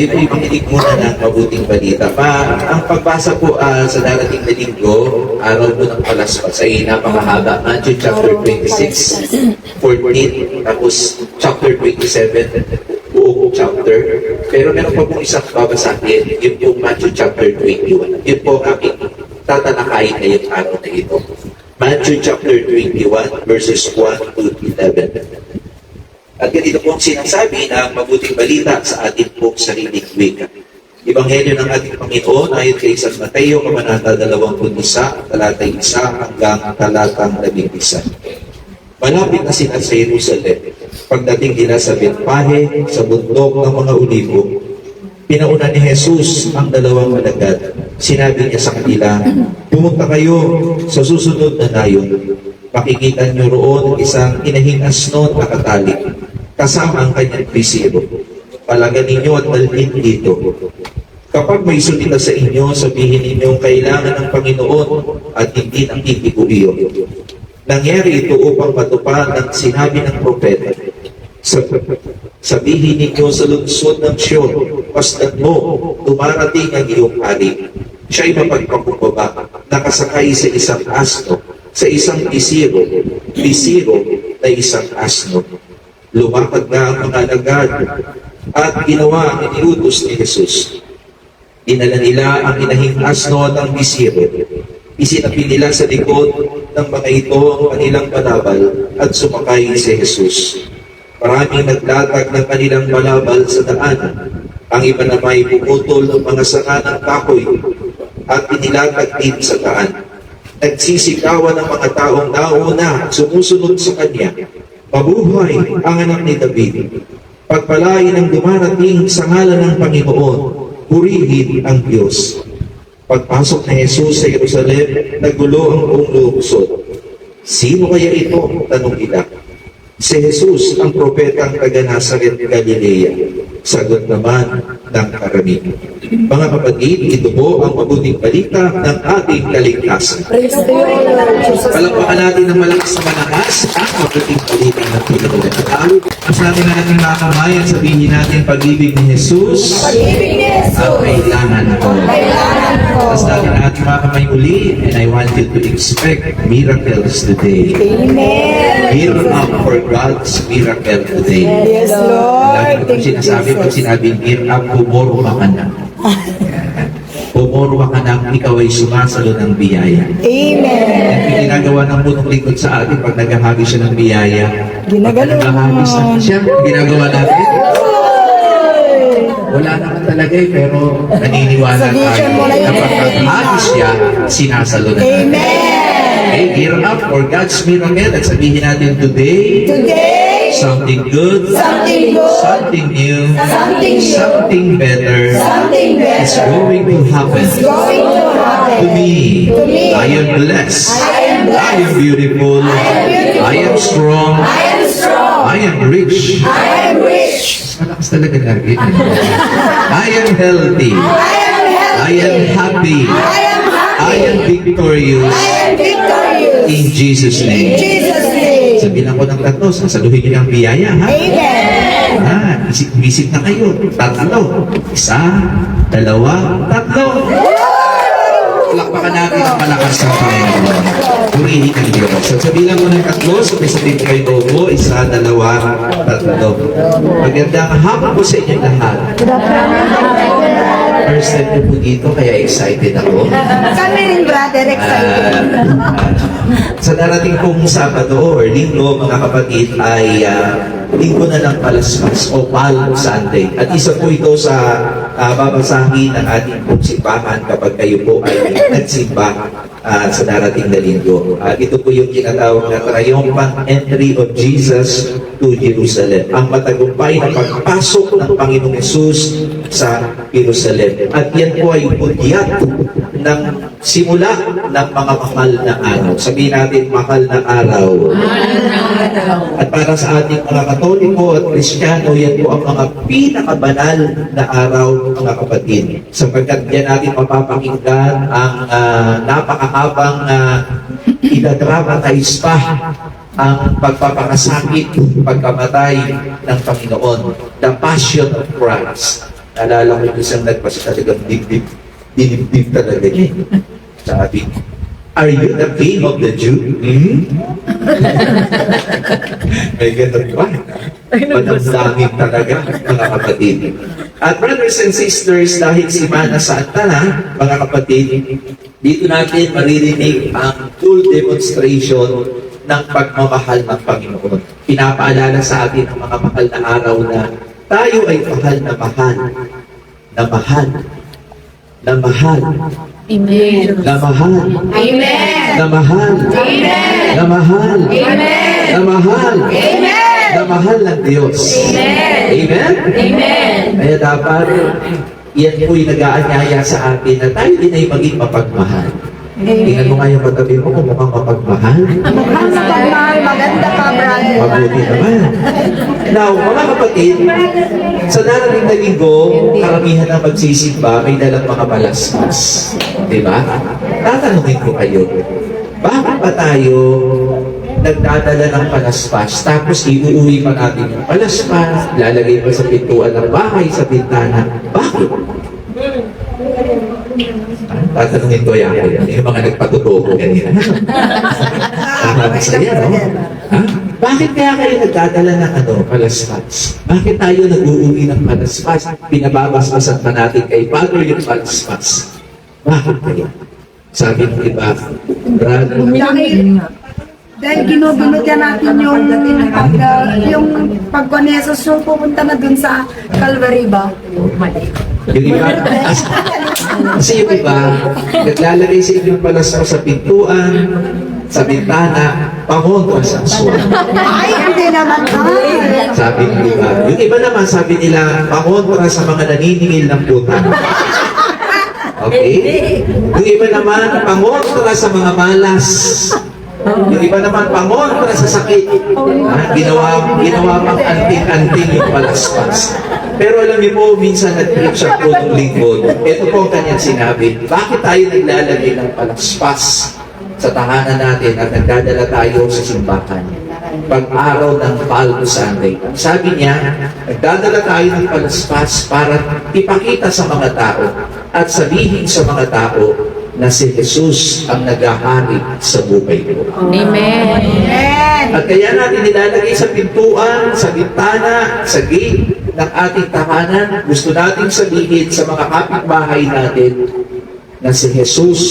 tayo po makinig muna ng mabuting balita. Ang pagbasa po sa darating na linggo, araw po ng palaspas ay napakahaba. Matthew chapter 26, 14, tapos chapter 27, buong chapter. Pero meron pa pong isang babasahin, yun yung Matthew chapter 21. Yun po aking tatalakayin ngayong araw na ito. Matthew chapter 21, verses 1 to 11. At ganito po ang sinasabi ng mabuting balita sa ating pong sariling wika. Ebanghelyo ng ating Panginoon ayon kay San Mateo, Kabanata 21, talatang 1 hanggang talatang 11. Malapit na sila sa Jerusalem. Pagdating nila sa Betpahe, sa bundok ng mga Olivo, pinauna ni Jesus ang dalawang alagad. Sinabi niya sa kanila, pumunta kayo sa susunod na nayon. Makikita niyo roon isang inahing asno na nakatali, kasama ang kanyang pisiro. Palagan ninyo at dalhin dito. Kapag may sunita sa inyo, sabihin ninyo kailangan ng Panginoon at hindi ng iyon. Nangyari ito upang matupad ang sinabi ng propeta. Sabihin ninyo sa lungsod ng Sion, pasdan mo, dumarating ang iyong hari. Siya'y mapagpakumbaba, nakasakay sa isang asno, sa isang bisiro na isang asno. Lumakad na ang mga alagad at ginawa ang iniutos ni Jesus. Dinala nila ang inahing asno at ang bisiro. Isinapi nila sa likod ng mga ito ang kanilang balabal at sumakay si Jesus. Maraming naglatag ng kanilang balabal sa daan. Ang iba na may pumutol ng mga sanga ng kahoy at inilatag din sa daan. Nagsisigawan ng mga taong nauna sumusunod sa kanya. Mabuhay ang anak ni David. Pagpalain ang dumarating sa ngalan ng Panginoon. Purihin ang Diyos. Pagpasok ni Jesus sa Jerusalem, nagulo ang buong lungsod. Sino kaya ito? Tanong nila. Si Jesus, ang propetang taga Nazaret, Galilea. Sagot naman ng karamihan. Mga kapatid, ito po ang mabuting balita ng ating kaligtasan. Palakpakan natin ng malakas na malakas ang mabuting balita ng pinagdadaan. Masabi na natin mga kamay at sabihin natin pag-ibig ni Jesus ang kailangan ko. Tapos natin natin mga kamay uli, and I want you to expect miracles today. Amen. Gear up for God's miracle today. Yes, Lord. Lagi ko sinasabi, pag sinabing gear up, pumorma ka na. Pumorma ka na, ikaw ay sumasalo ng biyaya. Amen. At yung ginagawa ng punong likod sa atin, pag naghahagis siya ng biyaya, pag naghahagis na siya, ginagawa natin, wala naman talaga pero naniniwala tayo na pag naghahagis siya, sinasalo na natin. Amen. Okay, gear up for God's miracle at sabihin natin today, something good, Something good. something new, Something new. something better Something better. is going to happen Going to happen. to me. To me. I am blessed. I am blessed. I am beautiful. I am beautiful. I am strong. I am strong. I am rich. I am rich. Mas malakas talaga lagi. I am healthy. I am healthy. I am happy. I am happy. I am victorious. I am victorious. In Jesus' In name. Jesus' name. Sabihin ako ng tatlo, sasaluhin niyo ng biyaya, ha? Amen. Isip na kayo. Tatlo. Isa, dalawa, tatlo. Palakpakan natin ang malakas ng Panginoon. Purihin ang Diyos. So, sabihin mo ng tatlo, sabihin kayo opo, isa, dalawa, tatlo. Magandang hapon po sa inyo lahat. First time ko po dito, kaya excited ako. Kami rin, brother, excited. Sa darating pong Sabado or Linggo, mga kapatid, ay Linggo na ng Palaspas o Palm Sunday. At isa po ito sa babasahin ng ating pong simbahan kapag kayo po ay nagsimba sa darating na linggo. Ito po yung tinatawag na triumphant entry of Jesus to Jerusalem. Ang matagumpay na pagpasok ng Panginoong Yesus sa Jerusalem. At yan po ay budyat ng simula ng mga mahal na araw. Sabihin natin, mahal na araw. At para sa ating mga Katoliko at Kristiyano, yan po ang mga pinakabanal na araw, mga kapatid. Sapagkat yan natin mapapakinggan ang napakahabang idadramatize pa ang pagpapakasakit, pagkamatay ng Panginoon, the Passion of Christ. Naalala ko yung isang nagpasa talagang dinibdib talaga niya. Sabi, "Are you the king of the Jew?" May ganun ba? Manamdaming talaga, mga kapatid. At brothers and sisters, dahil si Mana Santa na, mga kapatid, dito natin maririnig ang full demonstration ng pagmamahal ng Panginoon. Pinapaalala sa atin ang mga mahal na araw na tayo ay mahal na mahal, na mahal, na mahal, Amen. na mahal, Amen. na mahal, Amen. na mahal, Amen. na mahal, Amen. na mahal ng Diyos. Amen. Amen? Amen. Kaya dapat, yan po'y nag-aanyaya sa atin na tayo din ay maging mapagmahal. Tingnan mo nga yung katabi mo kung mukhang mapagmahal. Mukhang mapagmahal, maganda ka, brother. Mabuti naman. Now, mga kapatid, sa darating na linggo, karamihan na magsisimba, may dalang mga palaspas. Diba? Tatanungin ko kayo, bakit ba tayo nagdadala ng palaspas, tapos iuuwi pa natin yung palaspas, lalagay pa sa pintuan ng bahay, sa bintana? Bakit? Tatanungin ko yan. Yung mga nagpatutuko kanina. Tama ba sa'yo, no? Ha? Bakit kaya kayo nagdadala ng palaspas? Bakit tayo nag-uuwi ng palaspas? Pinababasbasan pa natin kay Father yung palaspas. Bakit kaya? Sabi ng iba, brother, Dahil ginubunod yan natin yung pagkonesos yung pupunta na dun sa Calvary ba? yung iba, kasi yung iba, naglalagay sa inyong palaspas sa pintuan, sa bintana, pangontra sa aswang. Ay, hindi naman ba? Sabi ng iba. Yung iba naman, sabi nila, pangontra sa mga naniningil ng putang. Okay? Yung iba naman, pangontra sa mga malas. Yung iba naman, pangontra sa sakit. Ginawa pang anting-anting yung palaspas. Pero alam niyo po, minsan nag-trip siya po ng lingkod. Ito po ang kanyang sinabi, bakit tayo naglalagay ng palaspas sa tahanan natin at nagdadala tayo sa simbahan pag-araw ng Palm Sunday? Sabi niya, nagdadala tayo ng palaspas para ipakita sa mga tao at sabihin sa mga tao na si Jesus ang naghahari sa buhay ko. Amen. At kaya natin nilalagay sa pintuan, sa bintana, sa gate ng ating tahanan, gusto nating sabihin sa mga kapitbahay natin na si Jesus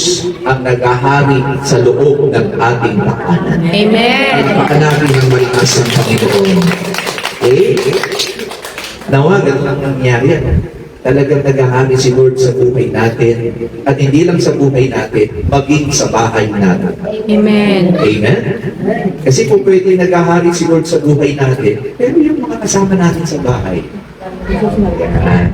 ang naghahari sa loob ng ating tahanan. Amen. At pakanapin ng malikas ng Panginoon. Okay? Nawa, ganun ang nangyari. Talagang naghahari si Lord sa buhay natin. At hindi lang sa buhay natin, maging sa bahay natin. Amen. Amen? Kasi kung pwede naghahari si Lord sa buhay natin, pero yung mga kasama natin sa bahay, yan.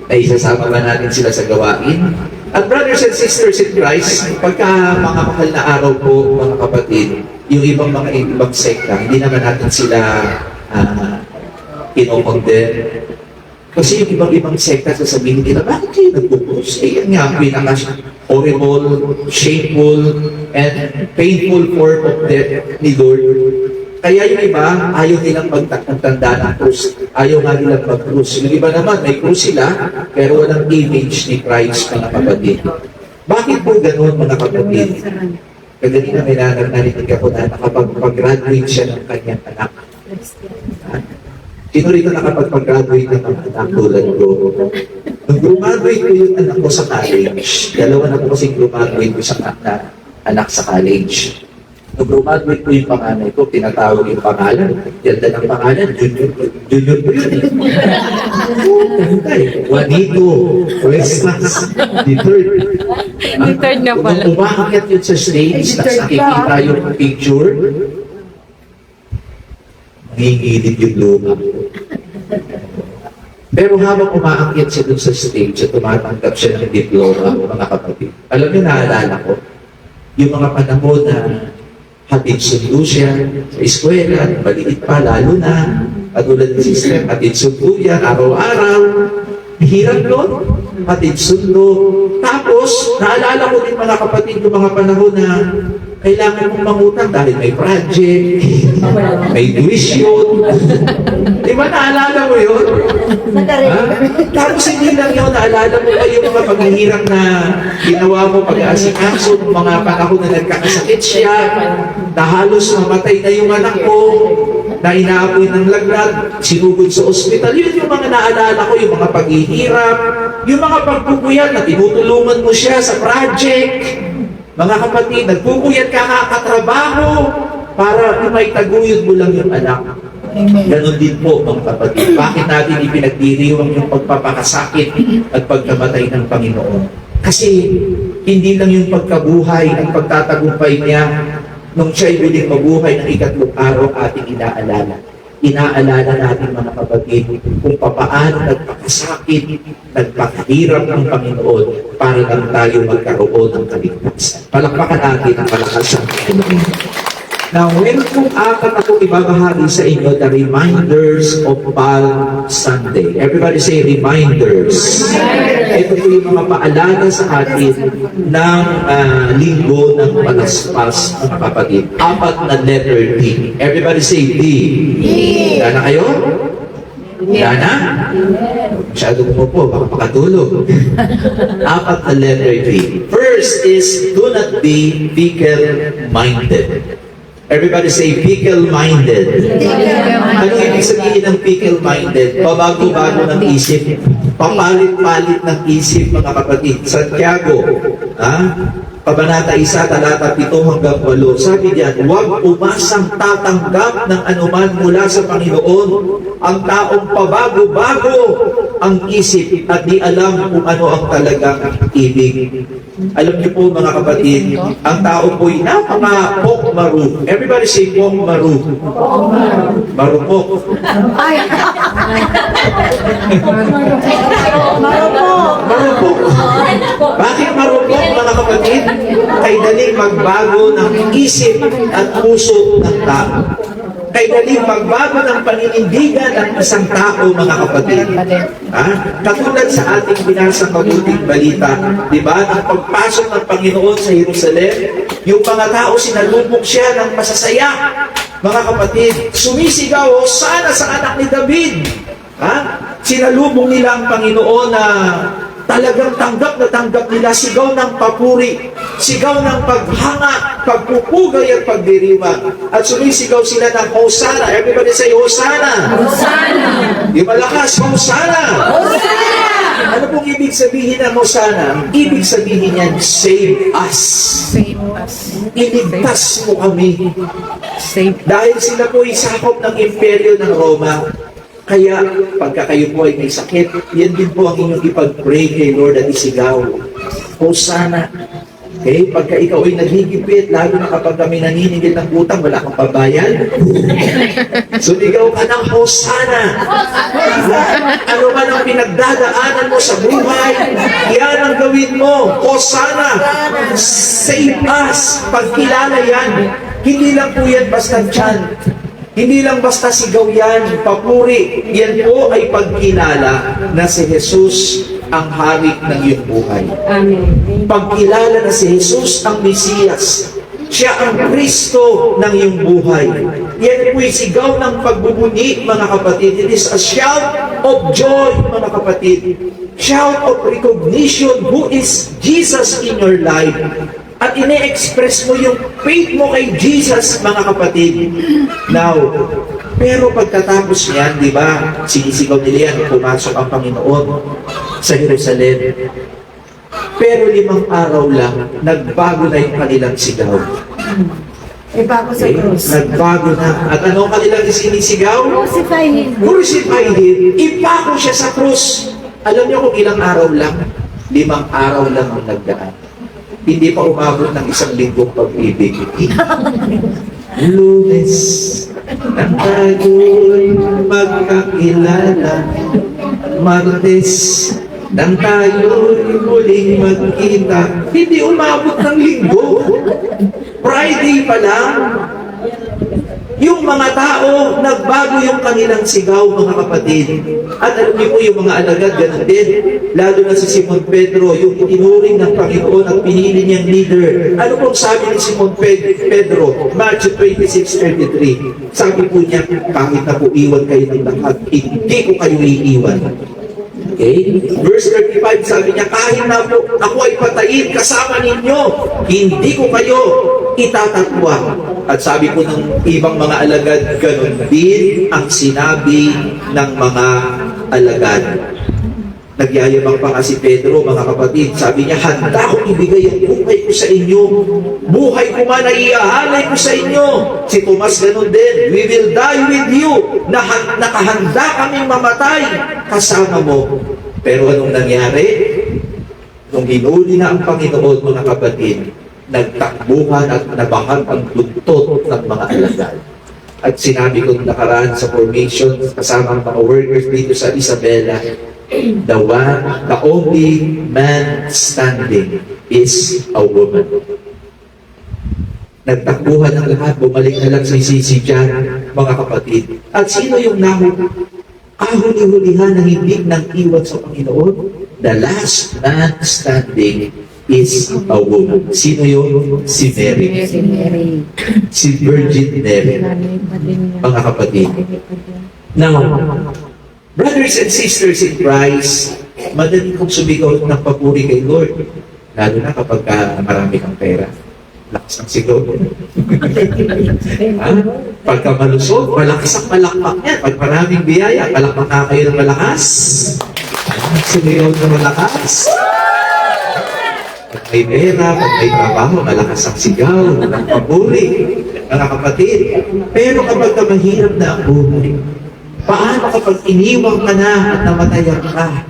Ay isasama ba natin sila sa gawain? At brothers and sisters in Christ, pagka mga mahal na araw po, mga kapatid, yung ibang mga ibang sekta, hindi naman natin sila kinokondem. Kasi yung ibang sekta sasabihin nila, bakit kayo nagpupus? Eh, yan nga, pinaka-horrible, shameful, and painful form of death ni Lord. Kaya yung iba, ayaw nilang magtanda ng krus. Ayaw nga nilang mag-krus. Yung iba naman, may krus sila, pero walang image ni Christ, mga kapatid. Bakit po ganun, mga kapatid? Kaganina may narinig ako na nakapag-graduate siya ng kanyang anak. Sino rito nakapag-graduate ng mga anak tulad ko? Nung graduate ko yung anak ko sa college, dalawa na po kasing graduate ko sa anak sa college. Nung graduate ko yung panganay ko, tinatawag yung pangalan. Ganda ng pangalan, junior ko yun. Juanito, Cuestas, the third. The third na pala. Kung umakakit yun sa stage, tapos nakikita yung picture, ngingilid yung luha. Pero habang umaakyat siya dun sa stage at tumatanggap siya ng diploma, mga kapatid, alam niyo, naalala ko, yung mga panahon na hatid sundo siya sa eskwela, maliit pa, lalo na, katulad ng sister, hatid sundo yan, araw-araw, hirap doon, hatid sundo. Tapos, naalala ko din mga kapatid, yung mga panahon na kailangan mong mangutang dahil may project, may tuition. Di ba naalala mo yun? Tapos hindi lang yun, naalala mo ba yung mga paghihirang na ginawa mo pag-aasikaso, mga panahon na nagkakasakit siya, na halos mamatay na yung anak ko, na inaapoy ng lagnat, sinugod sa ospital. Yun yung mga naalala ko, yung mga paghihirap, yung mga pagpupuyat na tinutulungan mo siya sa project. Mga kapatid, nagpupuyat ka kakatrabaho para may taguyod mo lang yung anak. Ganon din po, mga kapatid. Bakit natin ipinagdiriwang yung pagpapakasakit at pagkamatay ng Panginoon? Kasi hindi lang yung pagkabuhay, ang pagtatagumpay niya nung siya'y muling mabuhay ng ikatlong araw ating inaalala. Inaalala natin, mga kapatid, kung papaano nagpakasakit, nagpakahirap ng Panginoon para lang tayo magkaroon ng kaligtasan. Palakpakan natin ang palakasan ng Panginoon. Now, meron kong apat ako ibabahagi sa inyo, the reminders of Palm Sunday. Everybody say reminders. Ito po yung mga paalala sa atin ng linggo ng palaspas, mga kapatid. Apat na letter D. Everybody say D. Dana kayo? Dana? Masyado mo po, baka makatulog. Apat na letter D. First is, do not be fickle-minded. Everybody say fickle-minded. Ano ibig sabihin ng fickle-minded? Pabago-bago ng isip. Papalit-palit ng isip, mga kapatid. Santiago, Kabanata 1, talata 7 hanggang 8. Sabi diyan, huwag umasang tatanggap ng anuman mula sa Panginoon. Ang taong pabago-bago ang isip at di alam kung ano ang talagang ibig. Alam niyo po, mga kapatid, ang tao po'y napaka-pokmaru. Everybody say pokmaru. Marupok. Ay! Marupok. Bakit marupok, mga kapatid? Kay daling magbago ng isip at puso ng tao. Kay daling magbago ng paninindigan ng isang tao, mga kapatid. Katulad sa ating binasang mabuting balita, di ba? Nang pagpasok ng Panginoon sa Jerusalem, yung mga tao sinalubog siya ng masasaya. Mga kapatid, sumisigaw, Hosana sa anak ni David. Sinalubong nila ang Panginoon na talagang tanggap na tanggap nila, sigaw ng papuri, sigaw ng paghanga, pagpupugay at pagdiriwang. At sumisigaw sila ng Hosana. Everybody say Hosana. Hosana! Yung malakas, Hosana. Hosana! Ano pong ibig sabihin ng Hosana? Ibig sabihin yan, save us. Save us. Iligtas mo kami. Save. Dahil sila po isakop ng imperyo ng Roma. Kaya, pagka kayo po ay may sakit, yan din po ang inyong ipag-pray kay Lord at isigaw. Hosana. Okay? Pagka ikaw ay naghihigipit, lalo na kapag kami naniningil ng utang, wala kang pabayan. Sumigaw ka ng Hosana. Ano man ang pinagdadaanan mo sa buhay, yan ang gawin mo. Hosana. Save us. Pagkilala yan. Hindi lang po yan basta chant. Hindi lang basta sigaw yan, papuri. Yan po ay pagkilala na si Jesus ang hari ng iyong buhay. Amen. Pagkilala na si Jesus ang Mesiyas. Siya ang Kristo ng iyong buhay. Yan po'y sigaw ng pagbubuni, mga kapatid. It is a shout of joy, mga kapatid. Shout of recognition who is Jesus in your life. At ine-express mo yung faith mo kay Jesus, mga kapatid. Now, pero pagkatapos niyan, di ba, sinisigaw nila yan, pumasok ang Panginoon sa Jerusalem. Pero 5 araw lang, nagbago na yung kanilang sigaw. Iba ko sa krus. Nagbago na. At ano kanilang sinisigaw? Crucify him. Crucify him. Ipako siya sa krus. Alam niyo kung ilang araw lang? 5 araw lang ang nagdaan. Hindi pa umabot ng 1 linggong pag-ibig. Lunes, nang tayo'y magkakilala. Martes, nang tayo'y muling magkita. Hindi umabot ng linggo. Friday pa lang. Yung mga tao, nagbago yung kanilang sigaw, mga kapatid. At alam niyo po, yung mga alagad, ganun din. Lalo na si Simon Pedro, yung itinuring ng Panginoon at pinili niyang leader. Ano pong sabi ni Simon Pedro? Matthew 26:33. Sabi po niya, kahit na po iwan kayo ng lahat, hindi ko kayo iiwan. Okay? Verse 35, sabi niya, kahit na po ako ay patayin kasama ninyo, hindi ko kayo itatatwa. At sabi po ng ibang mga alagad, ganun din ang sinabi ng mga alagad. Nagyayabang pa nga si Pedro, mga kapatid. Sabi niya, handa akong ibigay ang buhay ko sa inyo. Buhay ko man ay iahalay ko sa inyo. Si Tomas ganun din, we will die with you. Nakahanda kaming mamatay kasama mo. Pero anong nangyari? Nung hinuli na ang Panginoon, mga kapatid, nagtakbuhan at nabahag ang buntot ng mga alagad. At sinabi ko nakaraan sa formation, kasama ang mga workers dito sa Isabela, the only man standing is a woman. Nagtakbuhan ng lahat, bumalik na lang sa sisi dyan, mga kapatid. At sino yung kahuli-hulihan na hindi nang iwan sa Panginoon? The last man standing is a woman. Sino yun? Si Mary. Si Mary. Si Virgin Mary. Mga kapatid. Now, brothers and sisters in Christ, madali kong sumigaw ng papuri kay Lord. Lalo na kapag marami kang pera. Lakas ng sigaw. Pagka malusog, malakas ang palakpak niya. Pag maraming biyaya, palakpak na kayo ng malakas. Sumigaw ng malakas. Pag may pera, pag may trabaho, malakas ang sigaw ng papuri. Mga kapatid. Pero kapag mahirap na ang buhay, paano kapag iniwang ka na at namatayan ka?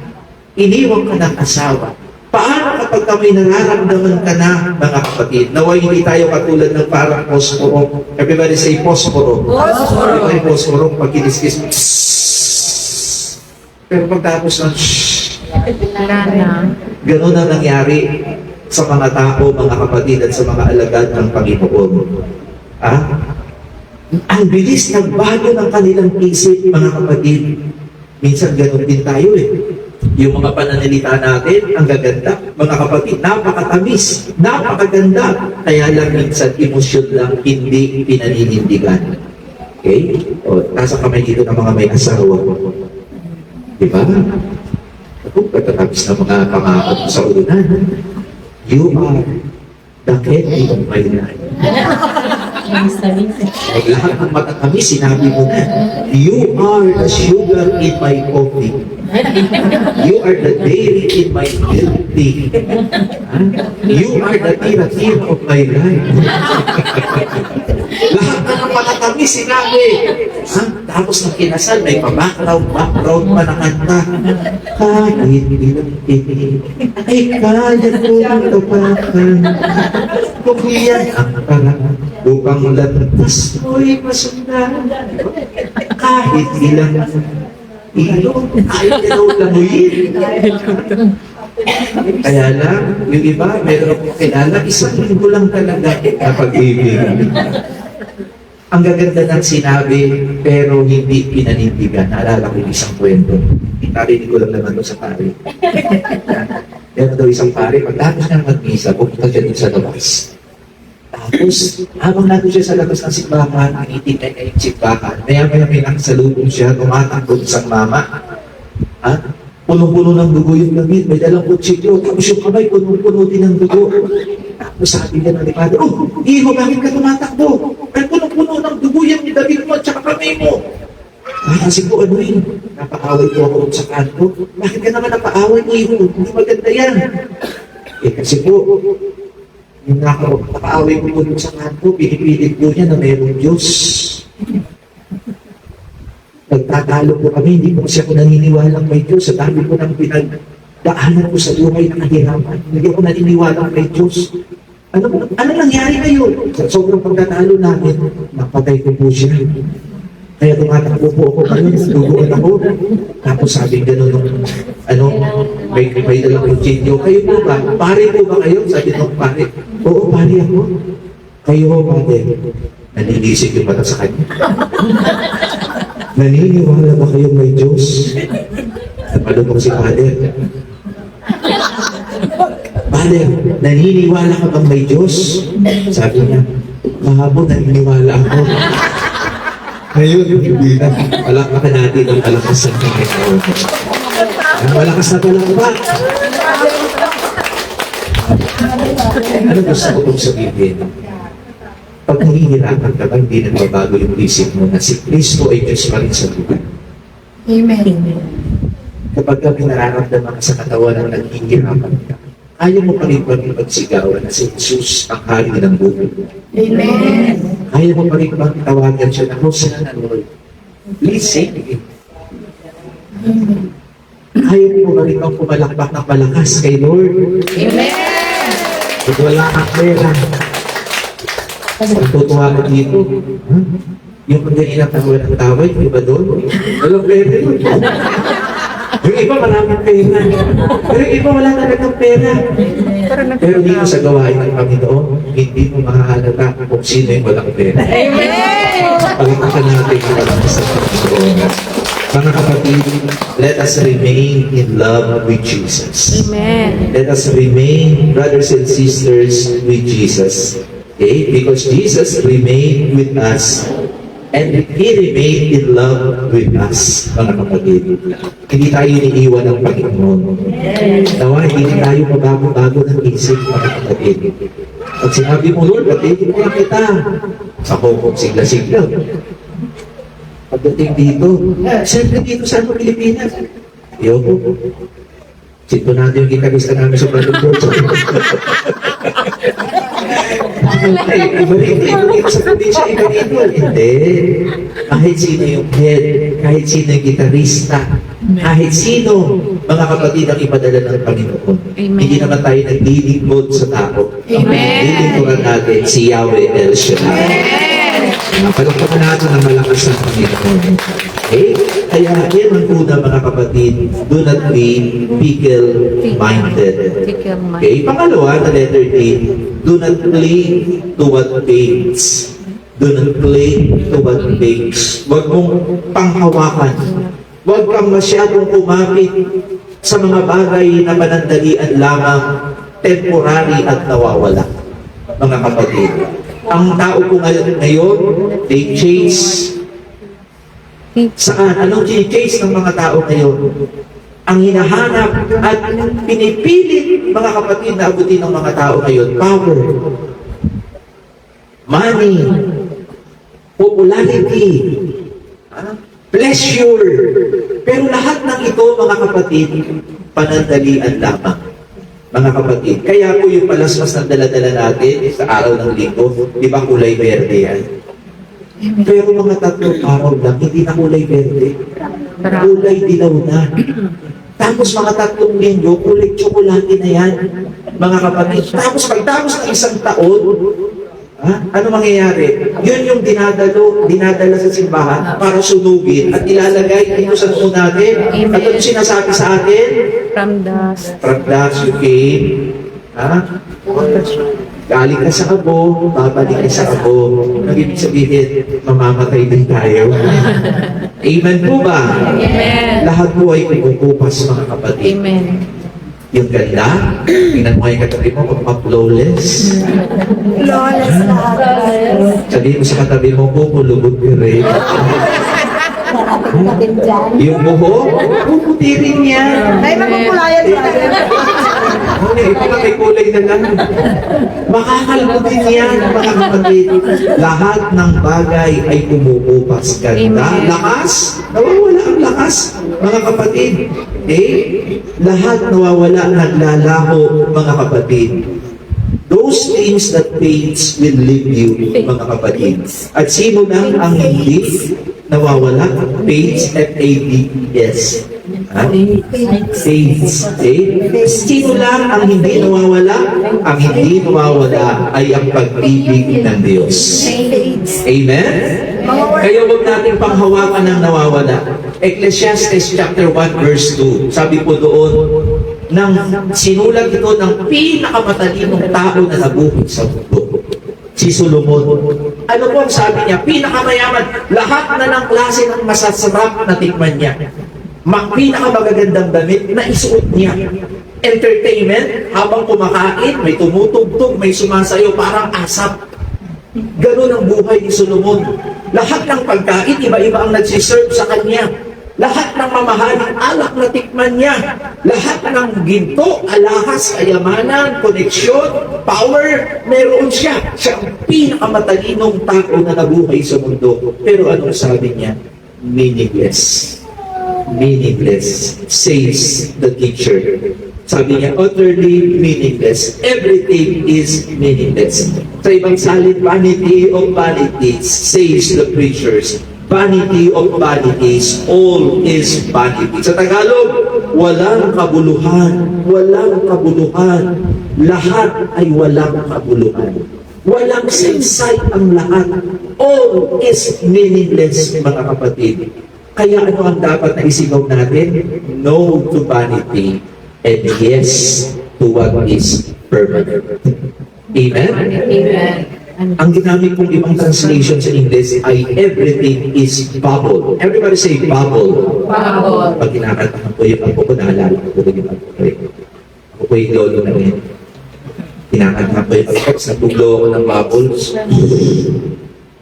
Iniwang ka ng asawa. Paano kapag may nararamdaman ka na, mga kapatid? Naway hindi tayo katulad ng parang posporo. Everybody say posporo. Posporo. May posporo pag kiniskis. Pero pagtapos ng Wala na. ganun ang nangyari sa mga tao, mga kapatid, at sa mga alagad ng Panginoon. Ang bilis nagbago ng kanilang isip, mga kapatid. Minsan ganun din tayo Yung mga pananalita natin, ang gaganda. Mga kapatid, napakatamis, napakaganda. Kaya lang minsan emosyon lang, hindi pinaninindigan. Okay? O, nasa kamay dito ng mga may asawa. Diba? Ako, pagkatapos ng mga pangako sa ulunan, you are the candy of my life. Ay, lahat ng matatamis, sinabi mo na, you are the sugar in my coffee. You are the dairy in my milk tea. You are the tira-tira of my life. Lahat na ng matatamis, sinabi. Tapos ng kinasal, may background pa na kanta. Kahit ilang tinig, ay kaya kong tapakan. Kung iyan ang parang upang lantas mo'y masundan. Kahit ilang ilong, kahit ilaw lamuyin. Kaya lang, yung iba, meron akong kilala, isang linggo lang talaga na pag-ibig. Ang gaganda ng sinabi, pero hindi pinanindigan. Naalala ko yung isang kwento. Narinig ko lang naman doon sa pare. Meron daw isang pare, pagtapos niya mag-misa, pupunta siya din sa labas. Tapos, habang nandun siya sa labas ng simbahan, nangitig na yung simbahan, maya-maya may nakasalubong siya, tumatakbo sa mama. Punong-puno ng dugo yung gamit, may dalang kutsilyo, tapos yung kamay, punong-puno din ng dugo. Tapos sabi niya ng padre, oh, hiho, bakit ka tumatakbo? Ay, punong-puno ng dugo yung damit mo at saka kamay mo. Kasi po, napaaway po ako sa kanto. Bakit ka naman napaaway, hiho? Hindi maganda yan. Kasi po, yung nakaaway ko po sa kanto, pinipilit po niya na mayroong Diyos. Nagtatalo po kami, hindi po kasi ako naniniwalang may Diyos. Sa dami po ng pinagdaanan ko sa buhay ng kahirapan. Hindi ako naniniwalang may Diyos. Ano nangyari kayo? Sa sobrang pagtatalo namin, napatay ko po siya. Kaya tumatakbo po ako ngayon, duguan ako. Tapos sabi gano'n, may dalang kutsilyo. Kayo po ba? Pare po ba kayo? Sabi nung pare, oo, pare ako. Kayo, pare. Nalilisik yung mata sa kanya. Naniniwala ba kayong may Diyos? Napalubog si Father. Father, naniniwala ka bang may Diyos? Sabi niya, kahapon naniniwala ako. Ngayon, hindi na. Palakpakan natin ang malakas ng Panginoon. Ang malakas na palakpak. Ano gusto ko pong sabihin? Pag nahihirapan ka ba, hindi nagbabago yung isip mo na si Kristo ay Diyos pa rin sa buhay. Amen. Kapag ka nararamdaman ka sa katawan ng naghihirapan ka, ayaw mo pa rin magsigawan na si Jesus ang hari ng buhay. Amen. Ayaw mo pa rin tawagan siya na, Hosanna, Lord. Please save me. Ayaw mo pa rin pumalakpak ng malakas kay Lord. Amen. Pag wala kang pera, tutuwa ka dito. Yung kanina tawa ng taway, yung iba doon, walang pera yun. Yung iba maraming pera. Pero yung iba wala talagang pera. Pero dito sa gawain ng Panginoon, hindi mo mahahalata kung sino yung walang pera. Amen. Pagkakakan natin yung walang sa Panginoon. Mga kapatid, let us remain in love with Jesus. Amen. Let us remain brothers and sisters with Jesus. Okay? Because Jesus remained with us and He remained in love with us, mga kapatid. Hindi tayo iniiwan ng Panginoon. Nawa, hindi tayo mabago-bago ng isip, mga kapatid. Pag sinabi mo, Lord, patayin mo lang kita. Ako, kung sigla-sigla. Pagdating dito, siyempre dito sa Pilipinas. Yoko. Sinto natin yung gitarista namin sa Brother Ay, iba dito sa probinsya, iba dito. Hindi. Kahit sino yung head, kahit sino yung gitarista, kahit sino, mga kapatid ang ipadala ng Panginoon. Amen. Hindi naman tayo naglilingkod sa tao. Amen. Nililingkuran natin si Yahweh El Shaddai. Palakpakan natin ang malakas ng Panginoon. Okay? Kaya yan ang una, mga kapatid, do not be fickle-minded. Fickle-minded. Okay? Pangalawa, na letter D, do not cling to what fades. Do not cling to what fades. Huwag mong panghawakan. Huwag kang masyadong kumapit sa mga bagay na panandalian lamang, temporary at nawawala. Mga kapatid, ang tao ko ngayon, they chase. Saan? Anong chase ng mga tao ngayon? Ang hinahanap at pinipilit, mga kapatid, na abutin ng mga tao ngayon, power, money, popularity, pleasure. Pero lahat ng ito, mga kapatid, panandalian lamang. Mga kapatid, kaya po yung palasmas ng dala-dala natin sa araw ng linggo, di ba kulay berde yan? Pero mga tatlong araw lang, hindi na kulay berde. Kulay dilaw na. Tapos mga tatlong linggo, kulay tsokolate na yan. Mga kapatid, tapos pagtapos ng isang taon, ano mangyayari? Yun yung dinadala sa simbahan para sunugin at ilalagay dito sa noon natin. At ano sinasabi sa atin? From dust. From dust you came. Galing ka sa abo, babalik ka sa abo. Nag-ibig sabihin, mamamatay din tayo. Amen po ba? Amen. Lahat po ay kukupas, mga kapatid. Amen. Yung ganda, tingnan mo yung katabi mo, flawless. Flawless lahat. Sabihin mo sa katabi mo, pupulubot ka rin. Yung buho, puputi rin yan. Ay, magpupulayan tayo. Ito na may kulay na lang. Makakalbutin yan, mga kapatid. Lahat ng bagay ay kumukupas. Ganda, Amen. lakas, nawawala ang lakas, mga kapatid. Lahat nawawala, naglalaho, mga kapatid. Those things that fades will leave you, mga kapatid. At sino lang ang hindi nawawala? Fades, F-A-D-E-S. Fades. Sino lang ang hindi nawawala? Ang hindi nawawala ay ang pag-ibig ng Diyos. Amen? Kaya huwag natin panghawakan ng nawawala. Ecclesiastes chapter 1 verse 2. Sabi po doon, nang sinulat ito ng pinakamatalinong tao na nabuhay sa mundo, si Solomon. Ano po ang sabi niya? Pinakamayaman. Lahat na ng klase ng masasarap na tikman niya. Pinakamagagandang damit na isuot niya. Entertainment, habang kumakain, may tumutugtog, may sumasayo, parang asap. Ganun ang buhay ni Solomon. Lahat ng pagkain, iba-iba ang nagsiserve sa kanya. Lahat ng mamahaling alak na tikman niya. Lahat ng ginto, alahas, kayamanan, koneksyon, power, meron siya. Siya ang pinakamatalinong tao na nabuhay sa mundo. Pero anong sabi niya? Meaningless. Meaningless, says the teacher. Sabi niya, utterly meaningless. Everything is meaningless. Sa ibang salit, vanity of vanities, says the preachers. Vanity of vanities, all is vanity. Sa Tagalog, walang kabuluhan. Walang kabuluhan. Lahat ay walang kabuluhan. Walang sinsay ang lahat. All is meaningless, mga kapatid. Kaya ano ang dapat na isigaw natin? No to vanity and yes to what is permanent. Amen? Amen. Ang ginamit kong ibang translation sa English ay everything is bubble. Everybody say bubble. Bubble. Pag kinakatakan ko yung ako ko, naalala ko yung ako ko. Ako ko yung lolo na rin. Kinakatakan ko yung ako, naguglo ako ng bubbles.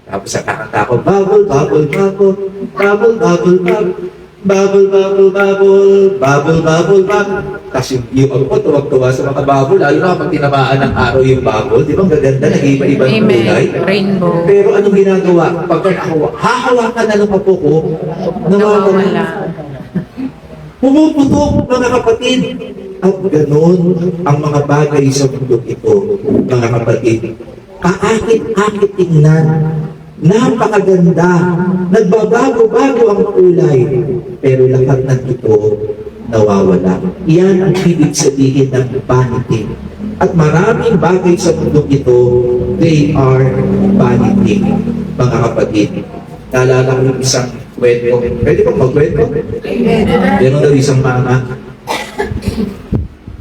Tapos sa kakanta ko, bubble, bubble, bubble, bubble, bubble, bubble. Bubble, bubble, bubble, bubble, bubble, bubble. Tapos yung ako, tuwag-tuwa sa mga bubble, lalo na kapag tinamaan ng araw yung bubble, di ba ang gaganda, nag-iba-iba ng kulay. Amen. Rainbow. Pero anong ginagawa? Pagka ako, hahawakan na ng apo ko, nawawala. Nawawala. Pumuputok, mga kapatid. At ganun ang mga bagay sa mundo ito, mga kapatid. Kaakit-akit tingnan. Napakaganda. Nagbabago-bago ang kulay. Pero lahat ng ito nawawala. Iyan ang ibig sabihin ng vanity. At maraming bagay sa mundo ito, they are vanity, mga kapatid. Naalala ko yung isang kwento. Pwede bang magkwento? Meron daw isang mama.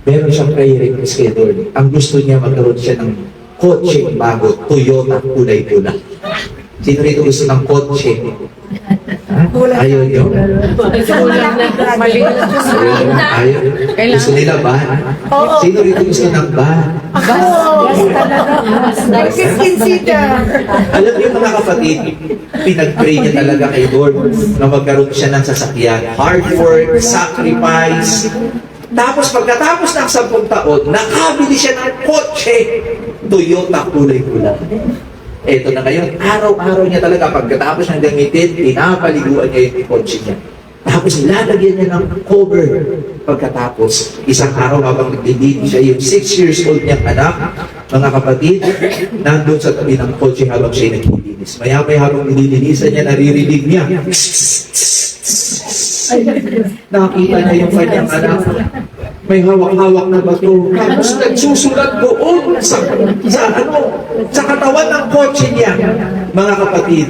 Meron siyang prayer request kay Lord. Ang gusto niya magkaroon siya ng kotse bago, Toyota, kulay pula. Sino rito gusto ng kotse? Ayaw niyo? Mali. Ayaw. Gusto nila van? Sino rito gusto ng van? Alam niyo mga kapatid, pinag-pray niya talaga kay Lord na magkaroon siya ng sasakyan. Hard work, sacrifice. Tapos pagkatapos ng 10 taon, nakabili siya ng kotse, Toyota kulay pula. Eto na ngayon, araw-araw niya talaga, pagkatapos ng gamitin, pinapaliguan niya yung kotse niya. Tapos lalagyan niya ng cover. Pagkatapos, isang araw habang naglilinis siya, yung 6 years old niyang anak, mga kapatid, nandun sa tabi ng kotse habang siya naglilinis. Maya-maya habang nililinisan niya, naririnig niya. Nakita niya yung kanyang anak. May hawak-hawak na bato. Tapos nagsusulat doon sa katawan ng kotse niya. Mga kapatid,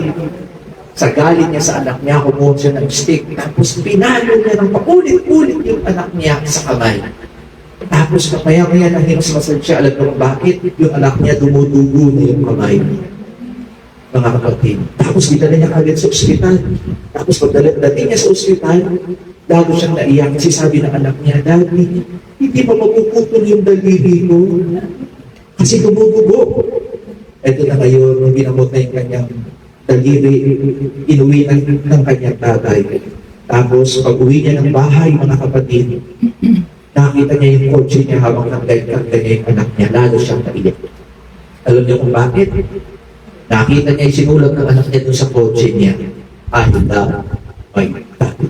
sa galit niya sa anak niya, kumuha siya ng stick. Tapos pinalo niya ng paulit-ulit yung anak niya sa kamay. Tapos maya-maya nang himasmasal siya, alam mo bakit? Yung anak niya dumudugo na yung kamay. Mga kapatid. Tapos dinala niya kagad sa ospital. Tapos pagdating niya sa ospital, lalo siyang naiyak kasi sabi ng anak niya, Daddy, hindi pa mapuputol yung daliri ko. Kasi tumubugo. Ito na ngayon, nung binamot na yung kanyang daliri, inuwi ng kanyang tatay. Tapos pag uwi niya ng bahay, mga kapatid, nakita niya yung kotse niya habang nagkagkagka niya yung anak niya, lalo siyang naiyak. Alam niyo kung bakit? Nakita niya yung sinulat ng anak niya dun sa kotse niya, I love my daddy.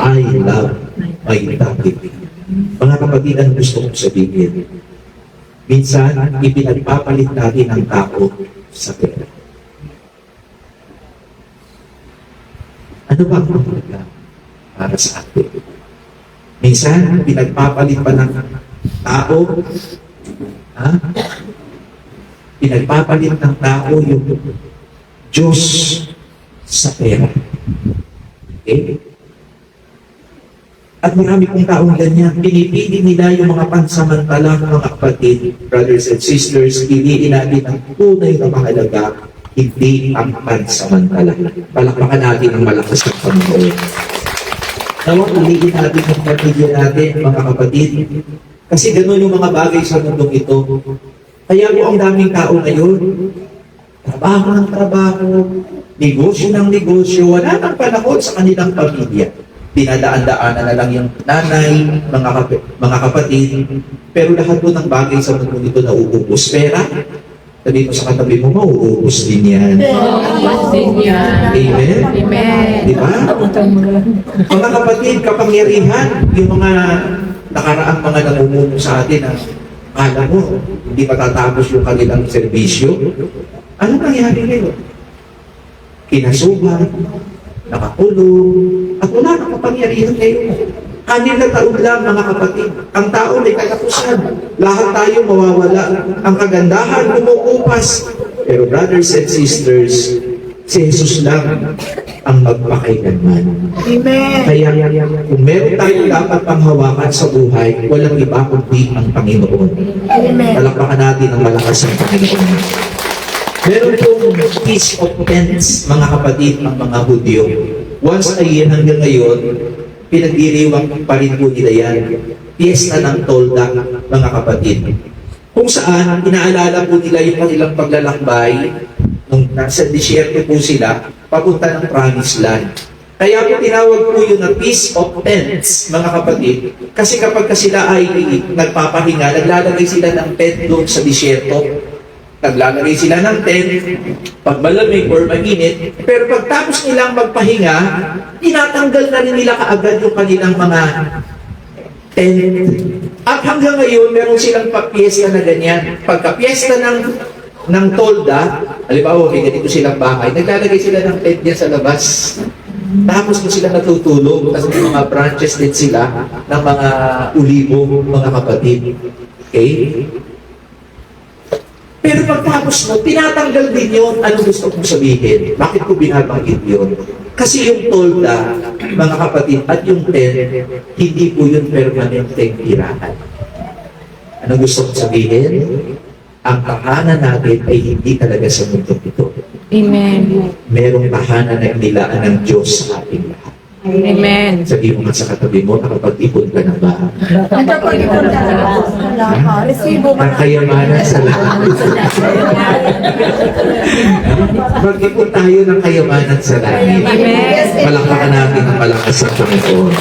I love my daddy. Mga kapatid, ang gusto kong sabihin, minsan, ipinagpapalit natin ang tao sa pera. Ano ba ang mahalaga para sa atin? Minsan, pinagpapalit pa ng tao, pinagpapalit ng tao yung Diyos sa pera. Okay? At marami pong taong ganyan. Pinipili nila yung mga pansamantala, mga kapatid, brothers and sisters, piliin natin ang tunay na mahalaga, hindi ang pansamantala. Palakpakan natin ang malakas ng Panginoon. Nawang piliin natin ang pamilya natin, mga kapatid. Kasi gano'n yung mga bagay sa mundong ito. Kaya po ang daming tao ngayon, trabaho ng trabaho, negosyo ng negosyo, wala nang panahon sa kanilang pamilya. Dinadaan-daanan na lang yung nanay, mga kapatid, pero lahat po ng bagay sa mundo nito nauubos. Pera, sabi mo sa katabi mo, mauubos din yan. Amen? Amen. Di ba? Mga kapatid, kapangyarihan, yung mga nakaraang mga namumuno sa atin na akala mo, hindi matatapos yung kanilang serbisyo. Ano nangyari ngayon? Kinasuhan, nakakulong, at wala nang kapangyarihan ngayon. 6 na taon lang, mga kapatid. Ang tao may katapusan. Lahat tayo mawawala. Ang kagandahan umuupas. Pero brothers and sisters, si Jesus lang ang magpakailanman. Amen. Kaya kung meron tayong dapat panghawakan sa buhay, walang iba kundi ang Panginoon. Amen. Palakpakan natin ang malakas ng Panginoon. Meron pong Feast of Tents, mga kapatid, ang mga Hudyo. Once a year hanggang ngayon, pinagdiriwang pa rin po nila yan. Fiesta ng Tolda, mga kapatid. Kung saan, inaalala po nila yung kanilang paglalakbay nung nasa disyerto po sila, papunta ng Promised Land. Kaya po tinawag po yun na Feast of Tents, mga kapatid. Kasi kapag sila ay nagpapahinga, naglalagay sila ng tent doon sa disyerto. Naglalagay sila ng tent, pag malamig or mainit, pero pagtapos nilang magpahinga, tinatanggal na rin nila kaagad yung kanilang mga tent. At hanggang ngayon, meron silang papiesta na ganyan. Pagka-piesta ng Tolda, halimbawa, may ganito silang bahay, naglalagay sila ng tent dyan sa labas. Tapos kung sila natutulog, tapos may mga branches din sila ng mga ulibo, mga kapatid. Okay? Pero pagtapos mo, tinatanggal din yun. Ano gusto kong sabihin? Bakit ko binabanggit yun? Kasi yung tolda, mga kapatid, at yung tent, hindi po yun permanenteng tirahan. Ano gusto kong sabihin? Ang tahanan natin ay hindi talaga sa mundo ito. Amen. Merong tahanan na inilaan ng Diyos sa ating lahat. Amen. Sabi mo nga sa katabi mo, nakapag-ipon ka na ba? Nagkapag-ipon ka. Resibo ka Ang kayamanan sa lahat. Mag-ipon tayo ng kayamanan sa langit. Amen. Palakpakan natin ang malakas sa Panginoon.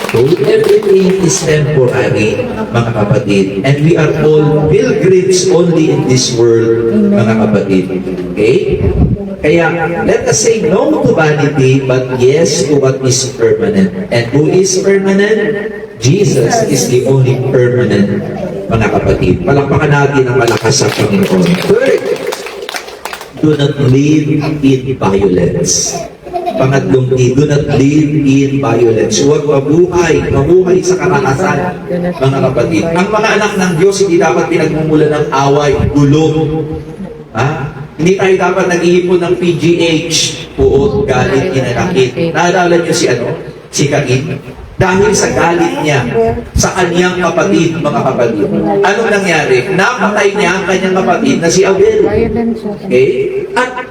So, everything is temporary, mga kapatid. And we are all pilgrims only in this world, mga kapatid. Okay? Kaya, let us say no to vanity, but yes to what is permanent. And who is permanent? Jesus is the only permanent, mga kapatid. Palakpakan natin ang malakas sa Panginoon. Third, do not live in violence. Pangatlong do not live in violence. Huwag mabuhay sa karakasan, mga kapatid. Ang mga anak ng Diyos, hindi dapat pinagmumula ng away, gulo. Hindi tayo dapat nag-iipon ng PGH, puot, galit, inanakit. Naalala niyo si Cain? Dahil sa galit niya sa kanyang kapatid, mga kapatid. Anong nangyari? Napatay niya ang kanyang kapatid na si Abel. Okay? At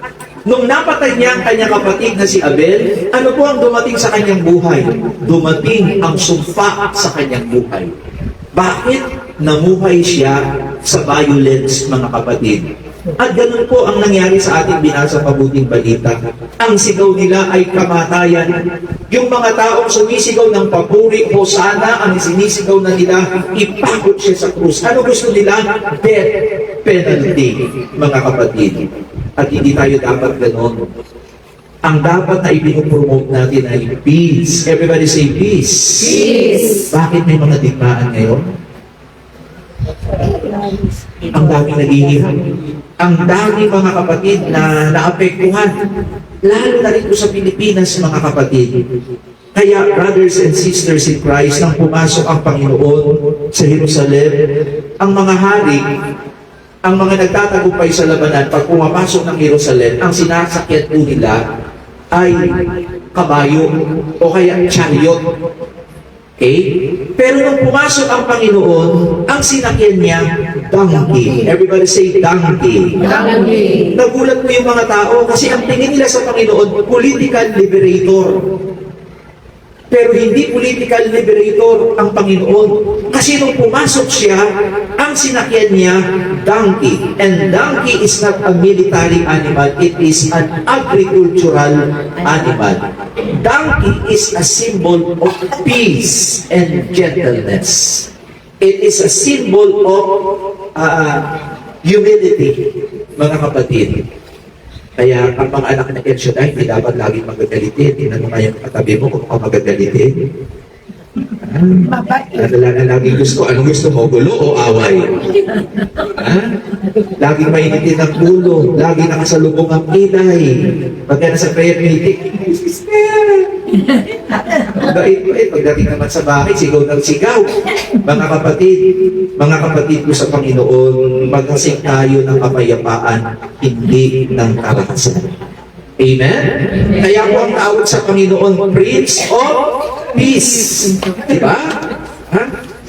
nung napatay niya ang kanyang kapatid na si Abel, ano po ang dumating sa kanyang buhay? Dumating ang sumpa sa kanyang buhay. Bakit? Namuhay siya sa violence, mga kapatid. At ganun po ang nangyari sa ating binasa mabuting balita. Ang sigaw nila ay kamatayan. Yung mga taong sumisigaw ng papuri, Hosana, ang sinisigaw na nila, ipagod siya sa krus. Ano gusto nila? Death penalty, mga kapatid. At hindi tayo dapat ganun. Ang dapat na ibinupromote natin ay peace. Everybody say peace. Peace. Bakit may mga digmaan ngayon? Ang dami naghihirap. Ang dami, mga kapatid, na naapektuhan. Lalo na rin po sa Pilipinas, mga kapatid. Kaya, brothers and sisters in Christ, nang pumasok ang Panginoon sa Jerusalem, ang mga hari, ang mga nagtatagumpay sa labanan, pag pumapasok ng Jerusalem, ang sinasakyan po nila ay kabayo o kaya chariot. Okay? Pero nung pumasok ang Panginoon, ang sinakyan niya, donkey. Everybody say donkey. Donkey. Nagulat mo yung mga tao kasi ang tingin nila sa Panginoon, political liberator. Pero hindi political liberator ang Panginoon. Kasi nung pumasok siya, ang sinakyan niya, donkey. And donkey is not a military animal, it is an agricultural animal. Donkey is a symbol of peace and gentleness. It is a symbol of humility, mga kapatid. Kaya ang mga anak ng El Shaddai, hindi dapat laging magagalitin. Tingnan mo nga yung katabi mo kung ka magagalitin. Mabait. Laging gusto. Anong gusto mo? Gulo o away? Ha? Laging mainitin ang ulo. Laging nakasalubong ang kilay. Pagka nasa prayer meeting, sister! Bait-bait. Pagdating naman sa bahay, sigaw ng sigaw. Mga kapatid ko sa Panginoon, maghasik tayo ng kapayapaan, hindi ng karahasan. Amen? Kaya po ang tawag sa Panginoon, Prince of Peace. Diba? Ha?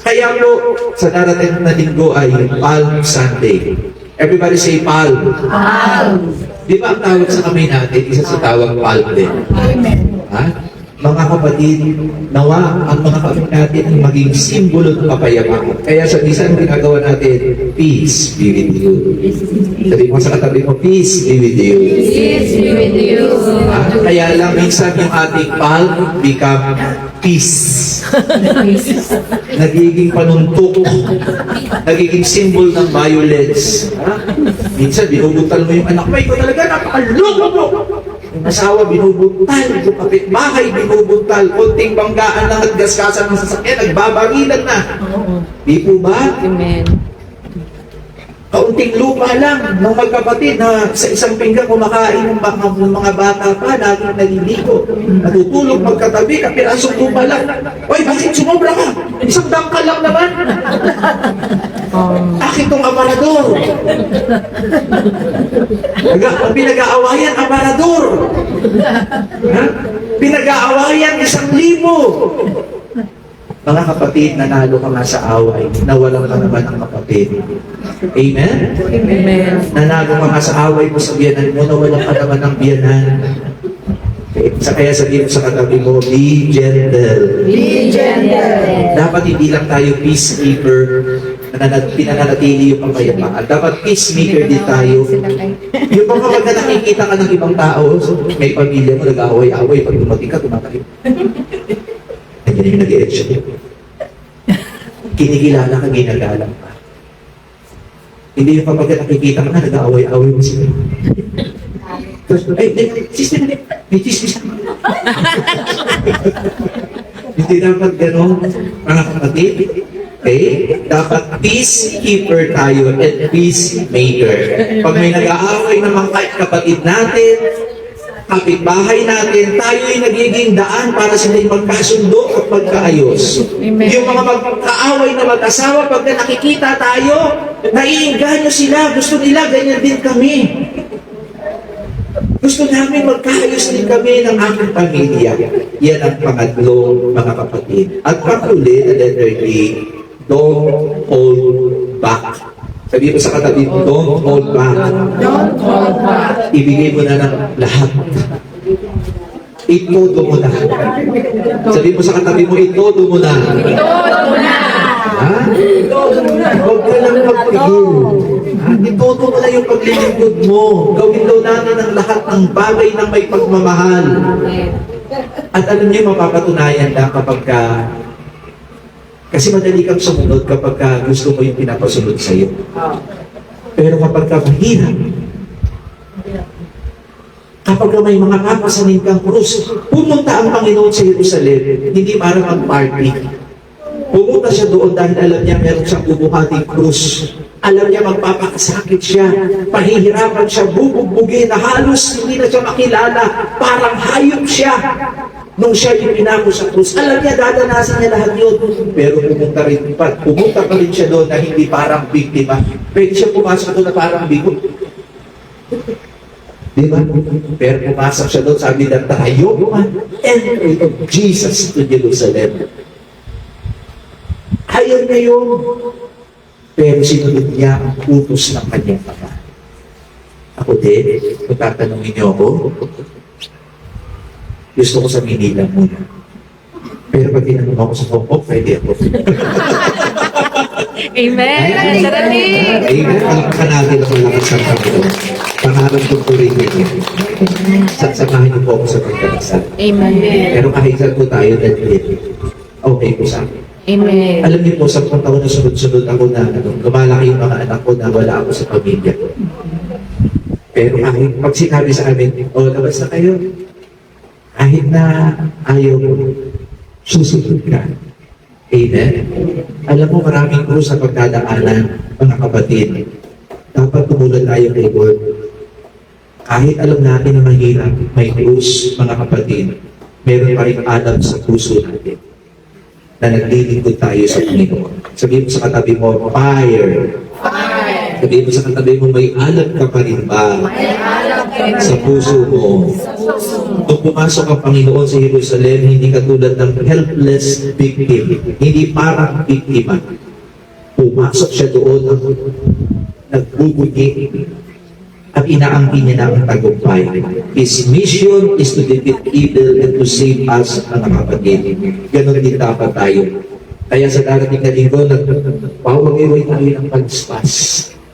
Kaya po, sa darating na linggo ay Palm Sunday. Everybody say Palm. Palm. Di ba ang tawag sa kamay natin, isa sa tawag Palm din? Amen. Ha? Mga kapatid, nawa ang mga kamay natin ay maging simbolo ng kapayapaan. Kaya sa minsan ginagawa natin, peace be with you. Sabi mo sa katabi mo, peace be with you. Peace be with you. Kaya lang minsan yung ating palm become peace. Nagiging panuntok. Nagiging symbol ng violence. Ha? Minsan binubuntal mo yung anak mo, ikaw talaga napakaloko mo. Yung asawa binubuntal, yung kapitbahay binubuntal, konting banggaan lang at gaskasan ng sasakyan, nagbabarilan na. Di po ba? Amen. Kaunting lupa lang ng magkapatid na sa isang pinggan kumakain ng mga bata pa, laging naliligo. Natutulog magkatabi, kapirasong lupa lang. Oy, bakit sumobra ka? Isang dangkal lang naman. Akin tong aparador. Pinag-aawayan, aparador. Ha? Pinag-aawayan, 1,000. Mga kapatid, nanalo ka nga sa away, nawalan ka naman ang kapatid. Amen? Amen. Nanalo ka nga sa away mo sa biyanan mo, nawalan ka naman ng biyanan. Kaya sabihin mo sa katabi mo, be gentle. Be gentle. Dapat hindi lang tayo peacekeeper, pinananatili yung kapayapaan. Dapat peacemaker din tayo. Yung mga pagka nakikita ka ng ibang tao, may pamilya mo, nag-away-away, pag dumating ka, tumatay. Ganyan yung nag-e-etch. Kinikilala ka, ginagalang ka. Hindi yung kapag nakikita ka na, nag-aaway-aaway mo sila. Tapos, sister, may chismis na. Hindi dapat gano'n, mga kapatid. Okay? Dapat peacekeeper tayo and peacemaker. Pag may nag-aaway naman kahit kapatid natin, kapitbahay natin, tayo ay nagiging daan para sila'y magkasundo at magkaayos. Amen. Yung mga magkaaway na mag-asawa, pag nakikita tayo, naiinganyo sila, gusto nila, ganyan din kami. Gusto namin magkaayos din kami ng aking pamilya. Yan ang pangatlong mga kapatid. At panghuli, na letter D, don't hold back. Sabi mo sa katabi mo, don't hold back. Don't hold back. Ibigay mo na ng lahat. Itodo mo na. Sabi mo sa katabi mo, itodo mo na. Itodo mo na. Ha? Huwag ka lang magpigil. Ha? Itodo mo na yung paglilingkod mo. Gawin daw natin ang lahat ng bagay na may pagmamahal. At alam niyo, mapapatunayan na kapag kasi madali kang sumunod kapag gusto mo yung pinapasunod sa iyo. Pero kapag mahirap, kapag may mga papasanin kang krus, pumunta ang Panginoon sa Jerusalem, hindi para mag-party. Pumunta siya doon dahil alam niya meron siyang bubuhating krus. Alam niya magpapakasakit siya, pahihirapan siya, bubugbugin na halos hindi na siya makilala, parang hayop siya. Nung siya yung pinako sa krus, alam niya, dadanasin niya lahat yun. Pero pumunta pa rin siya doon na hindi parang biktima. Pwede siya pumasok doon na parang bigot. Diba? Pero pumasok siya doon, sabi ng tayo, entry of Jesus to Jerusalem. ayaw niya yun. Pero sinunod niya ang utos ng kanyang ama. Ako din, kung tatanungin niyo ako, gusto ko sa Manila muna. Pero pag tinanong ako sa Hong Kong, pwede ako. Amen. Sarali. Amen. Palakpakan natin ang malakas ng Panginoon. Pangarap ko po rin yun. Samahan niyo po ako sa pagkakasal. Amen. Pero kahit saan po tayo nandito, okay po sa akin. Amen. Alam niyo po, 10 taon na sunod-sunod ako na lumalaki yung mga anak ko na wala ako sa pamilya ko. Pero kahit pag sinabi sa amin, labas na kayo. Kahit na ayaw mo, susunod ka. Amen? Alam mo, maraming krus sa pagdadaanan, mga kapatid. Dapat tumulad tayo kay Lord. Kahit alam natin na mahirap, may krus, mga kapatid, meron pa rin alam sa puso natin na naglilingkod tayo sa Panginoon. Sabihin mo sa katabi mo, fire. Fire. Sabihin mo sa katabi mo, may alam ka pa rin ba May alam ka sa puso mo? Nung pumasok ang Panginoon sa Jerusalem, hindi katulad ng helpless victim, hindi parang biktima. Pumasok siya doon, nagbubugi, at inaangkin niya na ang tagumpay. His mission is to defeat evil and to save us, mga kapatid. Ganon din dapat tayo. Kaya sa darating na linggo, nagpawag-iway tayo ng pagspas.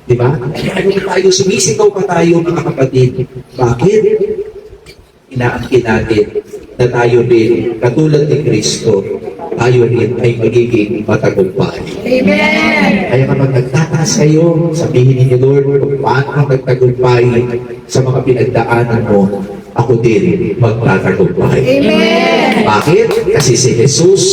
Di ba? Tayo, sumisigaw pa tayo, mga kapatid. Bakit? Inaangkin natin na tayo din, katulad ni Kristo, tayo rin ay magiging matagumpay. Amen. Kaya kapag nagtataas kayo, sabihin ninyo, Lord, kung paano kang nagtagumpay sa mga pinagdaanan mo, ako din magtatagumpay. Amen. Bakit? Kasi si Jesus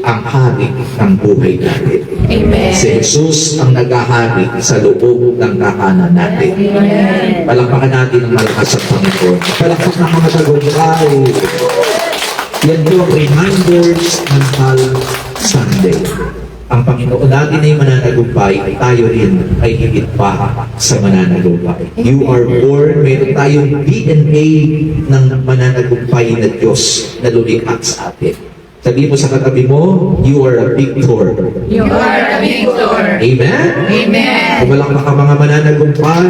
ang hari ng buhay natin. Amen. Si Jesus ang naghahari sa loob ng tahanan natin. Amen. Palakpakan natin ang malakas sa Panginoon. Palakpakan ng mga tagumpay. Yan yung reminders ng Palm Sunday. Ang Panginoon natin ay mananagumpay, tayo rin ay higit pa sa mananagumpay. You are born, meron tayong DNA ng mananagumpay na Diyos na lulikha sa atin. Sabihin mo sa katabi mo, you are a victor. You are a victor. Amen? Amen. Kumalakpak ka mga mananagumpay.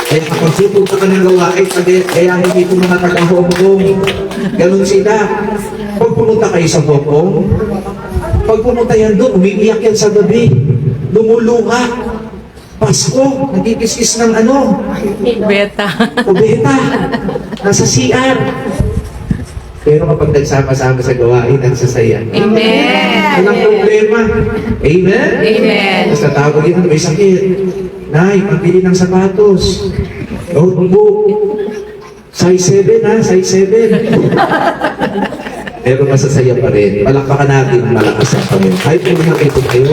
Kaya kapag supunta ka ng gawain, kaya hindi ko mga taga-Hong Kong. Ganun sila. Pag pumunta kayo sa Hong Kong, pag pumunta yan doon, umiiyak yan sa gabi. Lumuluha. Pasko, nagkikiskis ng Beta. kubeta. Nasa CR. Pero kapag nagsama-sama sa gawain, nagsasaya. Amen. Walang problema. Amen? Amen. Tapos tatawag yun, may sakit. Nay, pagpili ng sapatos. Notebook. Size 7 ha, size 7. Pero masasaya pa rin. Palakpakan natin ang malakas ng Panginoon. Kahit kung nakita kayo,